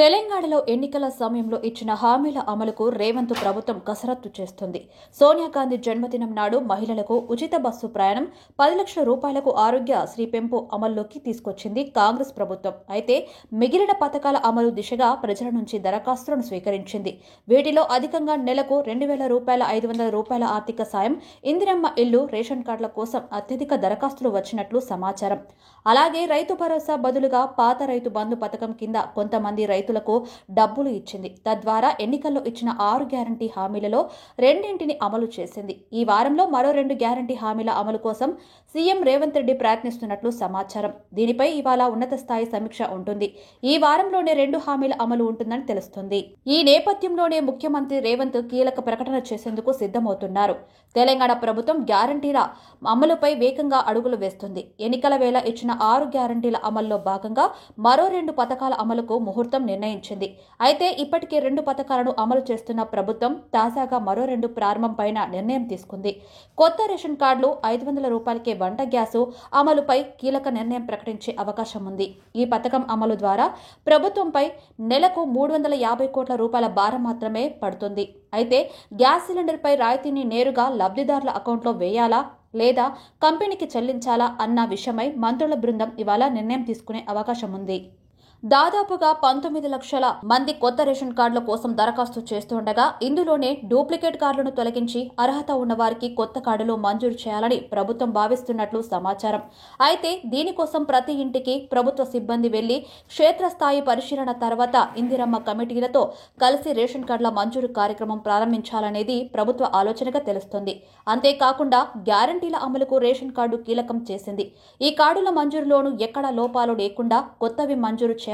తెలంగాణలో ఎన్నికల సమయంలో ఇచ్చిన హామీల అమలుకు రేవంత్ ప్రభుత్వం కసరత్తు చేస్తుంది. సోనియా గాంధీ జన్మదినం నాడు మహిళలకు ఉచిత బస్సు ప్రయాణం, 10 లక్షల రూపాయలకు ఆరోగ్య శ్రీ పెంపు అమల్లోకి తీసుకొచ్చింది కాంగ్రెస్ ప్రభుత్వం. అయితే మిగిలిన పథకాల అమలు దిశగా ప్రజల నుంచి దరఖాస్తులను స్వీకరించింది. వీటిలో అధికంగా నెలకు 2,000 రూపాయల 500 రూపాయల ఆర్థిక సాయం, ఇందిరమ్మ ఇల్లు, రేషన్ కార్డుల కోసం అత్యధిక దరఖాస్తులు వచ్చినట్లు సమాచారం. అలాగే రైతు భరోసా బదులుగా పాత రైతు బంధు పథకం కింద కొంతమంది రైతులకు డబ్బులు ఇచ్చింది. తద్వారా ఎన్నికల్లో ఇచ్చిన 6 గ్యారంటీ హామీలలో 2ంటిని అమలు చేసింది. ఈ వారంలో మరో 2 గ్యారంటీ హామీల అమలు కోసం సీఎం రేవంత్ రెడ్డి ప్రయత్నిస్తున్నట్లు సమాచారం. దీనిపై ఇవాళ ఉన్నత స్థాయి సమీక్ష ఉంటుంది. ఈ వారంలోనే 2 హామీల అమలు ఉంటుందని తెలుస్తుంది. ఈ నేపథ్యంలోనే ముఖ్యమంత్రి రేవంత్ కీలక ప్రకటన చేసేందుకు సిద్ధమవుతున్నారు. తెలంగాణ ప్రభుత్వం గ్యారంటీల అమలుపై వేగంగా అడుగులు వేస్తుంది. ఎన్నికల వేళ ఇచ్చిన 6 గ్యారంటీల అమల్లో భాగంగా మరో 2 పథకాల అమలుకు ముహూర్తం నిర్ణయించింది. అయితే ఇప్పటికే 2 పథకాలను అమలు చేస్తున్న ప్రభుత్వం తాజాగా మరో 2 ప్రారంభంపైన నిర్ణయం తీసుకుంది. కొత్త రేషన్ కార్డులు, 500 రూపాయలకే వంట గ్యాసు అమలుపై కీలక నిర్ణయం ప్రకటించే అవకాశం ఉంది. ఈ పథకం అమలు ద్వారా ప్రభుత్వంపై నెలకు 350 కోట్ల రూపాయల భారం మాత్రమే పడుతుంది. అయితే గ్యాస్ సిలిండర్పై రాయితీని నేరుగా లబ్ధిదారుల అకౌంట్లో వేయాలా లేదా కంపెనీకి చెల్లించాలా అన్న విషయమై మంత్రుల బృందం ఇవాళ నిర్ణయం తీసుకునే అవకాశం ఉంది. దాదాపుగా 19 లక్షల మంది కొత్త రేషన్ కార్డుల కోసం దరఖాస్తు చేస్తుండగా ఇందులోనే డూప్లికేట్ కార్డులను తొలగించి అర్హత ఉన్న వారికి కొత్త కార్డులు మంజూరు చేయాలని ప్రభుత్వం భావిస్తున్నట్లు సమాచారం. అయితే దీనికోసం ప్రతి ఇంటికి ప్రభుత్వ సిబ్బంది వెళ్లి క్షేత్రస్థాయి పరిశీలన తర్వాత ఇందిరమ్మ కమిటీలతో కలిసి రేషన్ కార్డుల మంజూరు కార్యక్రమం ప్రారంభించాలనేది ప్రభుత్వ ఆలోచనగా తెలుస్తోంది. అంతేకాకుండా గ్యారంటీల అమలుకు రేషన్ కార్డు కీలకం చేసింది. ఈ కార్డుల మంజూరులోనూ ఎక్కడా లోపాలు లేకుండా కొత్తవి మంజూరు చేయాలని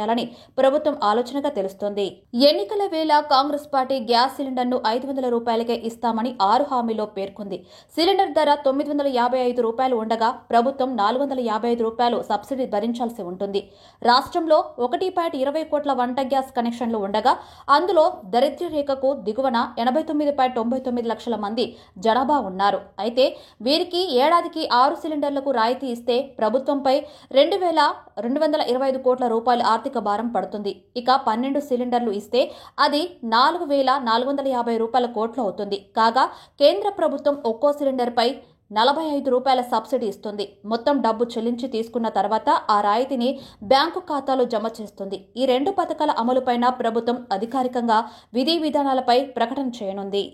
ప్రభుత్వం ఆలోచనగా తెలుస్తోంది. ఎన్నికల వేళ కాంగ్రెస్ పార్టీ గ్యాస్ సిలిండర్ను 500 రూపాయలకే ఇస్తామని 6 హామీలో పేర్కొంది. సిలిండర్ ధర 955 రూపాయలు ఉండగా ప్రభుత్వం 455 రూపాయలు సబ్సిడీ భరించాల్సి ఉంటుంది. రాష్ట్రంలో 1.20 కోట్ల వంట గ్యాస్ కనెక్షన్లు ఉండగా అందులో దరిద్ర రేఖకు దిగువన 89.99 లక్షల మంది జనాభా ఉన్నారు. అయితే వీరికి ఏడాదికి 6 సిలిండర్లకు రాయితీ ఇస్తే ప్రభుత్వంపై 2,225 కోట్ల రూపాయలు ఆర్థిక భారం పడుతుంది. ఇక 12 సిలిండర్లు ఇస్తే అది 4,450 రూపాయల కోట్లు అవుతుంది. కాగా కేంద్ర ప్రభుత్వం ఒక్కో సిలిండర్పై 45 రూపాయల సబ్సిడీ ఇస్తుంది. మొత్తం డబ్బు చెల్లించి తీసుకున్న తర్వాత ఆ రాయితీని బ్యాంకు ఖాతాలో జమ చేస్తుంది. ఈ 2 పథకాల అమలుపైన ప్రభుత్వం అధికారికంగా విధి విధానాలపై ప్రకటన చేయనుంది.